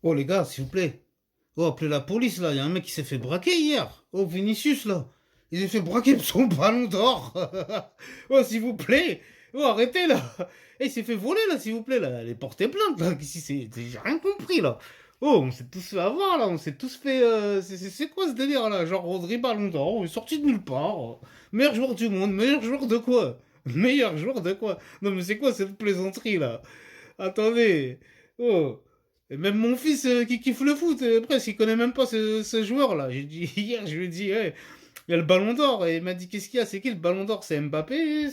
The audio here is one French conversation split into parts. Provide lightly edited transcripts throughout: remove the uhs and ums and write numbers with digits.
Oh les gars, s'il vous plaît. Oh, appelez la police là, il y a un mec qui s'est fait braquer hier. Oh, Vinicius là. Il s'est fait braquer pour son ballon d'or. Oh, s'il vous plaît. Oh, arrêtez là. Eh, il s'est fait voler là, s'il vous plaît là. Allez porter plainte là. J'ai rien compris là. Oh, on s'est tous fait avoir là, on s'est tous fait. C'est quoi ce délire là? Genre Rodri Ballon d'or, on est sorti de nulle part. Meilleur joueur du monde, meilleur joueur de quoi? Meilleur joueur de quoi? Non mais c'est quoi cette plaisanterie là? Attendez. Oh. Et même mon fils qui kiffe le foot, presque, il connaît même pas ce joueur-là. J'ai dit hier, je lui ai dit, hey, il y a le Ballon d'Or. Et il m'a dit, qu'est-ce qu'il y a? C'est qui le Ballon d'Or? C'est Mbappé?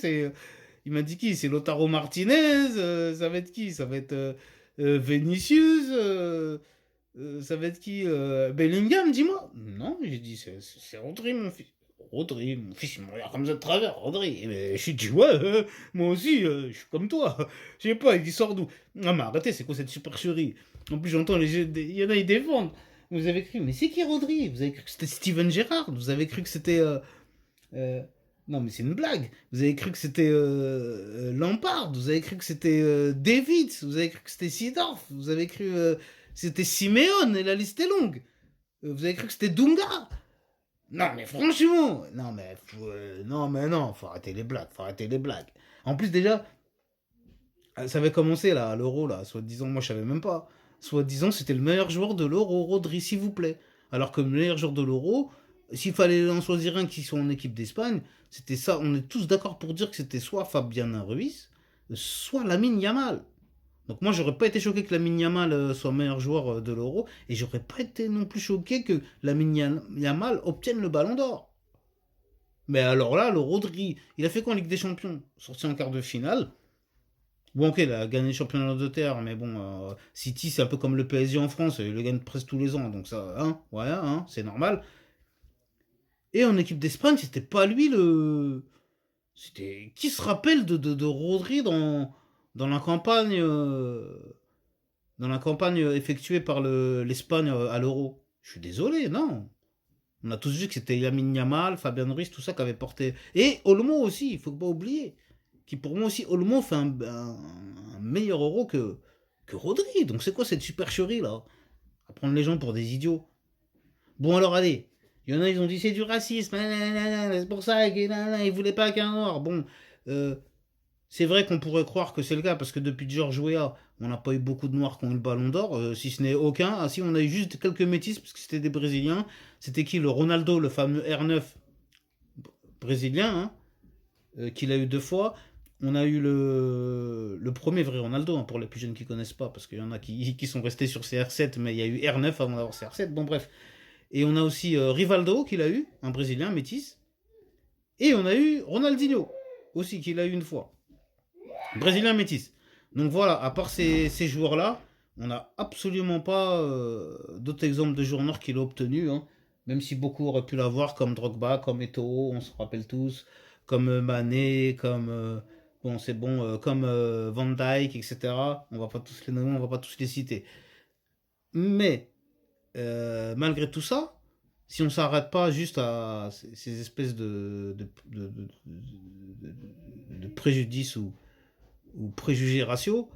Il m'a dit qui? C'est Lautaro Martinez? Ça va être qui? Ça va être Vinicius? Ça va être qui? Bellingham, dis-moi. Non, j'ai dit, c'est Rodri, mon fils. Rodri, mon fils, il me regarde comme ça de travers. Rodri. Mais je lui dit, ouais, moi aussi, je suis comme toi. Je sais pas, il dit, sort d'où? Non, mais arrêtez, c'est quoi cette supercherie? En plus, j'entends il y en a, ils défendent. Vous avez cru, mais c'est qui Rodri? Vous avez cru que c'était Steven Gerrard? Vous avez cru que c'était. Euh, non, mais c'est une blague. Vous avez cru que c'était Lampard? Vous avez cru que c'était David? Vous avez cru que c'était Seedorf? Vous avez cru que c'était Simeone? Et la liste est longue. Vous avez cru que c'était Dunga? Non, mais franchement. Non, mais non, faut arrêter les blagues. Faut arrêter les blagues. En plus, déjà, ça avait commencé là, à l'Euro, là, soi-disant, moi je savais même pas. Soi-disant, c'était le meilleur joueur de l'Euro, Rodri, s'il vous plaît. Alors que le meilleur joueur de l'Euro, s'il fallait en choisir un qui soit en équipe d'Espagne, c'était ça. On est tous d'accord pour dire que c'était soit Fabian Ruiz, soit Lamine Yamal. Donc moi, j'aurais pas été choqué que Lamine Yamal soit meilleur joueur de l'Euro, et j'aurais pas été non plus choqué que Lamine Yamal obtienne le Ballon d'Or. Mais alors là, le Rodri, il a fait quoi en Ligue des Champions? Sorti en quart de finale. Bon, ok, il a gagné le championnat d'Angleterre, mais bon, City, c'est un peu comme le PSG en France, il le gagne presque tous les ans, donc ça, hein, ouais, hein, c'est normal. Et en équipe d'Espagne, c'était pas lui le. C'était. Qui se rappelle de Rodri dans la campagne. Dans la campagne effectuée par l'Espagne à l'Euro? Je suis désolé, non. On a tous vu que c'était Lamine Yamal, Fabien Ruiz, tout ça qui avait porté. Et Olmo aussi, il faut pas oublier. Qui pour moi aussi, Olmo fait un meilleur euro que Rodri. Donc c'est quoi cette supercherie là? À prendre les gens pour des idiots. Bon alors allez, il y en a ils ont dit c'est du racisme, c'est pour ça qu'ils voulaient pas qu'un noir. Bon, euh, c'est vrai qu'on pourrait croire que c'est le cas parce que depuis George Weah, on n'a pas eu beaucoup de noirs qui ont eu le ballon d'or, si ce n'est aucun. Ah si, on a eu juste quelques métis parce que c'était des Brésiliens. C'était qui? Le Ronaldo, le fameux R9 brésilien, hein, qu'il a eu deux fois. On a eu le premier vrai Ronaldo, hein, pour les plus jeunes qui connaissent pas, parce qu'il y en a qui sont restés sur CR7, mais il y a eu R9 avant d'avoir CR7, bon bref. Et on a aussi Rivaldo qu'il a eu, un Brésilien, métis. Et on a eu Ronaldinho, aussi, qu'il a eu une fois. Brésilien métis. Donc voilà, à part ces joueurs-là, on n'a absolument pas d'autres exemples de joueurs noirs qu'il a obtenus, hein. Même si beaucoup auraient pu l'avoir, comme Drogba, comme Eto'o, on se rappelle tous, comme Mané, comme bon, c'est bon, comme Van Dyke, etc. On va pas tous les nommer, on va pas tous les citer. Mais malgré tout ça, si on s'arrête pas juste à ces espèces de préjudices ou préjugés raciaux,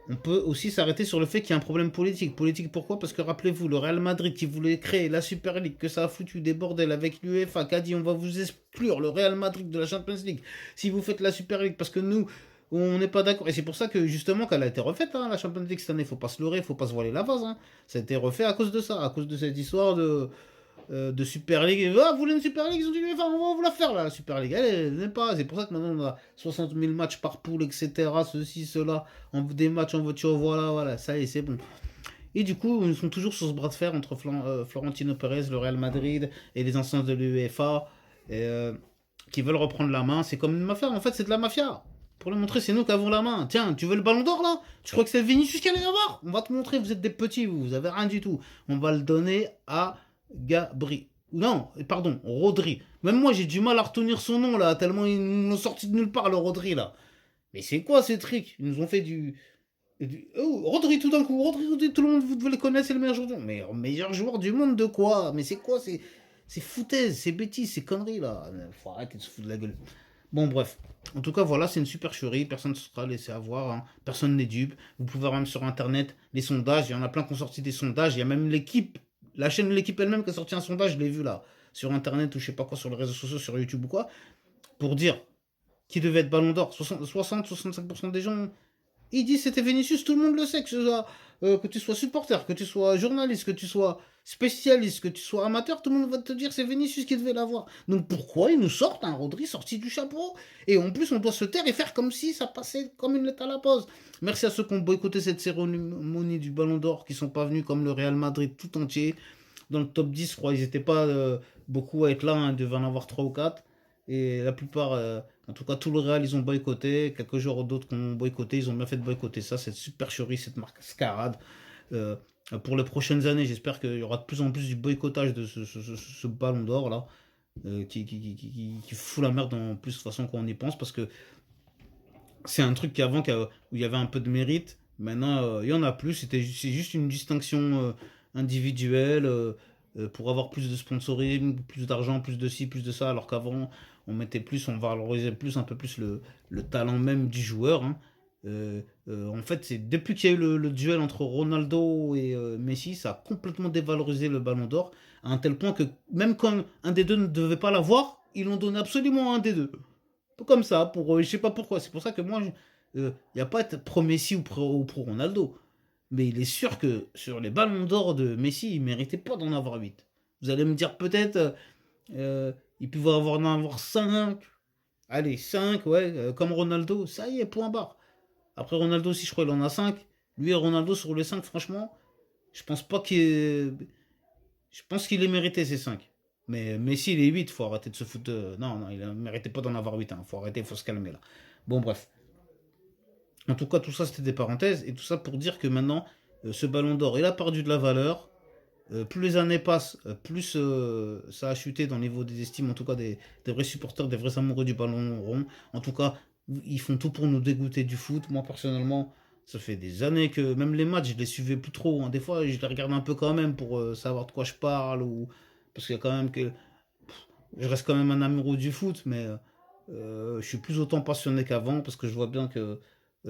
on peut aussi s'arrêter sur le fait qu'il y a un problème politique. Politique pourquoi? Parce que rappelez-vous, le Real Madrid qui voulait créer la Super League, que ça a foutu des bordels avec l'UEFA, qui a dit on va vous exclure le Real Madrid de la Champions League si vous faites la Super League, parce que nous, on n'est pas d'accord. Et c'est pour ça que justement qu'elle a été refaite, hein, la Champions League cette année. Faut pas se leurrer, faut pas se voiler la face, hein. Ça a été refait à cause de ça, à cause de cette histoire de Super League. Ah, vous voulez une Super League? Ils ont dit, enfin, on va vous la faire, là, la Super League. Elle n'est pas. C'est pour ça que maintenant, on a 60 000 matchs par poule, etc. Ceci, cela. Des matchs en voiture, voilà, voilà. Ça y est, c'est bon. Et du coup, ils sont toujours sur ce bras de fer entre Florentino Pérez, le Real Madrid et les instances de l'UEFA qui veulent reprendre la main. C'est comme une mafia. En fait, c'est de la mafia. Pour le montrer, c'est nous qui avons la main. Tiens, tu veux le ballon d'or là? Tu crois que c'est Vinicius qui allait l'avoir? On va te montrer, vous êtes des petits, vous avez rien du tout. On va le donner à Gabri. Non, pardon, Rodri. Même moi, j'ai du mal à retenir son nom là, tellement ils nous l'ont sorti de nulle part, le Rodri là. Mais c'est quoi ces trucs? Ils nous ont fait Oh, Rodri tout d'un coup, Rodri, tout le monde, vous devez le connaître, c'est le meilleur joueur du monde. Mais meilleur joueur du monde de quoi? Mais c'est quoi? C'est foutaise, c'est bêtises, c'est conneries là. Faut arrêter de se foutre de la gueule. Bon, bref. En tout cas, voilà, c'est une supercherie. Personne ne se sera laissé avoir. Hein. Personne n'est dupe. Vous pouvez voir même sur Internet les sondages. Il y en a plein qui ont sorti des sondages. Il y a même l'équipe, la chaîne de l'équipe elle-même qui a sorti un sondage. Je l'ai vu là. Sur Internet ou je sais pas quoi, sur les réseaux sociaux, sur YouTube ou quoi. Pour dire qui devait être Ballon d'Or. 60-65% des gens il dit c'était Vinicius, tout le monde le sait, que tu sois supporter, que tu sois journaliste, que tu sois spécialiste, que tu sois amateur, tout le monde va te dire c'est Vinicius qui devait l'avoir. Donc pourquoi ils nous sortent un Rodri sorti du chapeau? Et en plus on doit se taire et faire comme si ça passait comme une lettre à la pause. Merci à ceux qui ont boycotté cette cérémonie du Ballon d'Or, qui sont pas venus comme le Real Madrid tout entier. Dans le top 10, je crois, ils n'étaient pas beaucoup à être là, hein, il devait en avoir 3 ou 4. Et la plupart, en tout cas tout le Real, ils ont boycotté. Quelques joueurs d'autres qui ont boycotté, ils ont bien fait de boycotter ça, cette supercherie, cette mascarade. Euh, pour les prochaines années, j'espère qu'il y aura de plus en plus du boycottage de ce ballon d'or là, qui fout la merde en plus de façon qu'on y pense, parce que c'est un truc qu'avant, où il y avait un peu de mérite. Maintenant, il y en a plus. C'est juste une distinction individuelle pour avoir plus de sponsoring, plus d'argent, plus de ci, plus de ça. Alors qu'avant, on valorisait plus, un peu plus le talent même du joueur. Hein. En fait, c'est depuis qu'il y a eu le duel entre Ronaldo et Messi, ça a complètement dévalorisé le Ballon d'Or à un tel point que même quand un des deux ne devait pas l'avoir, ils l'ont donné absolument à un des deux peu comme ça, je sais pas pourquoi. C'est pour ça que moi, il n'y a pas de pro Messi ou pro Ronaldo. Mais il est sûr que sur les ballons d'or de Messi, il ne méritait pas d'en avoir 8. Vous allez me dire peut-être, il pouvait en avoir 5. Allez, 5 ouais, comme Ronaldo. Ça y est, point barre. Après Ronaldo aussi, je crois, il en a 5. Lui et Ronaldo sur les 5 franchement, je pense pas qu'il. Je pense qu'il les méritait ces 5. Mais Messi, il est 8, faut arrêter de se foutre de. Non, non, il ne méritait pas d'en avoir 8. Hein. Faut arrêter, faut se calmer là. Bon, bref. En tout cas, tout ça, c'était des parenthèses. Et tout ça pour dire que maintenant, ce ballon d'or, il a perdu de la valeur. Plus les années passent, plus ça a chuté dans le niveau des estimes, en tout cas des vrais supporters, des vrais amoureux du ballon rond. En tout cas, ils font tout pour nous dégoûter du foot. Moi, personnellement, ça fait des années que même les matchs, je les suivais plus trop. Hein. Des fois, je les regarde un peu quand même pour savoir de quoi je parle. Parce qu'il y a quand même que. Je reste quand même un amoureux du foot, mais je suis plus autant passionné qu'avant parce que je vois bien que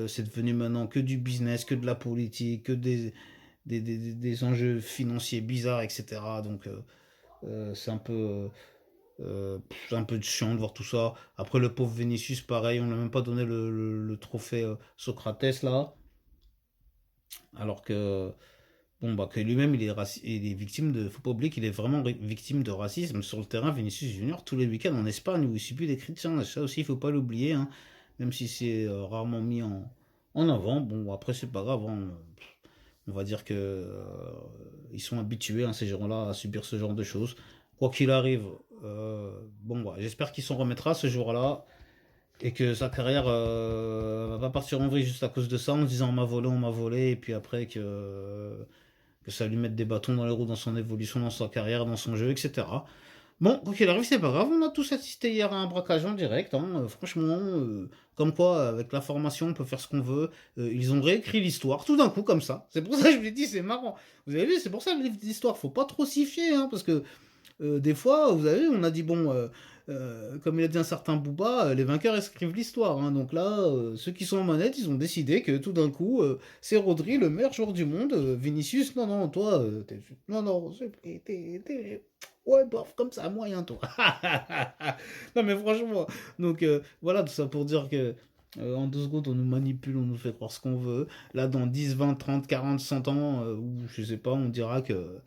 c'est devenu maintenant que du business, que de la politique, que des enjeux financiers bizarres, etc. Donc c'est un peu chiant de voir tout ça. Après le pauvre Vinicius, pareil, on n'a même pas donné le trophée Socrates là, alors que bon bah que lui-même il est victime de, faut pas oublier qu'il est vraiment victime de racisme sur le terrain. Vinicius Junior tous les week-ends en Espagne où il subit des chrétiens, ça aussi il faut pas l'oublier, hein. Même si c'est rarement mis en avant. Bon après c'est pas grave, hein. On va dire que ils sont habitués, hein, ces gens-là, à subir ce genre de choses. Quoi qu'il arrive, bon, bah, j'espère qu'il s'en remettra ce jour-là et que sa carrière va pas partir en vrille juste à cause de ça, en se disant on m'a volé, et puis après que ça lui mette des bâtons dans les roues dans son évolution, dans sa carrière, dans son jeu, etc. Bon, quoi qu'il arrive, c'est pas grave, on a tous assisté hier à un braquage en direct, hein, franchement, comme quoi, avec la formation, on peut faire ce qu'on veut. Ils ont réécrit l'histoire, tout d'un coup, comme ça. C'est pour ça que je vous ai dit, c'est marrant. Vous avez vu, c'est pour ça le livre d'histoire, faut pas trop s'y fier, hein, parce que des fois, vous avez vu, on a dit, bon, comme il a dit un certain Booba, les vainqueurs écrivent l'histoire. Hein. Donc là, ceux qui sont en manette, ils ont décidé que tout d'un coup, c'est Rodri, le meilleur joueur du monde. Vinicius, non, non, toi, non, non, ouais, bof, comme ça, moyen, toi. Non, mais franchement, donc voilà, tout ça pour dire que en 2 secondes, on nous manipule, on nous fait croire ce qu'on veut. Là, dans 10, 20, 30, 40, 100 ans, ou je sais pas, on dira que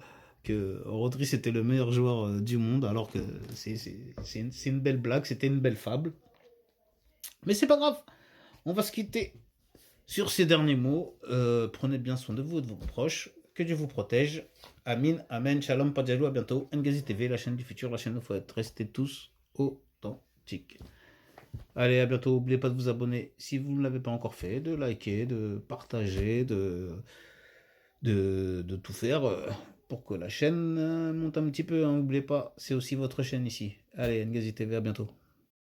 Rodri c'était le meilleur joueur du monde, alors que c'est une belle blague, c'était une belle fable. Mais c'est pas grave, on va se quitter sur ces derniers mots. Prenez bien soin de vous et de vos proches. Que Dieu vous protège. Amin, amen, shalom, padjalou, à bientôt. Ngazi TV, la chaîne du futur, la chaîne où il faut être. Restez tous authentiques. Allez, à bientôt. N'oubliez pas de vous abonner si vous ne l'avez pas encore fait, de liker, de partager, de tout faire pour que la chaîne monte un petit peu. N'oubliez pas, c'est aussi votre chaîne ici. Allez, Ngazi TV, à bientôt.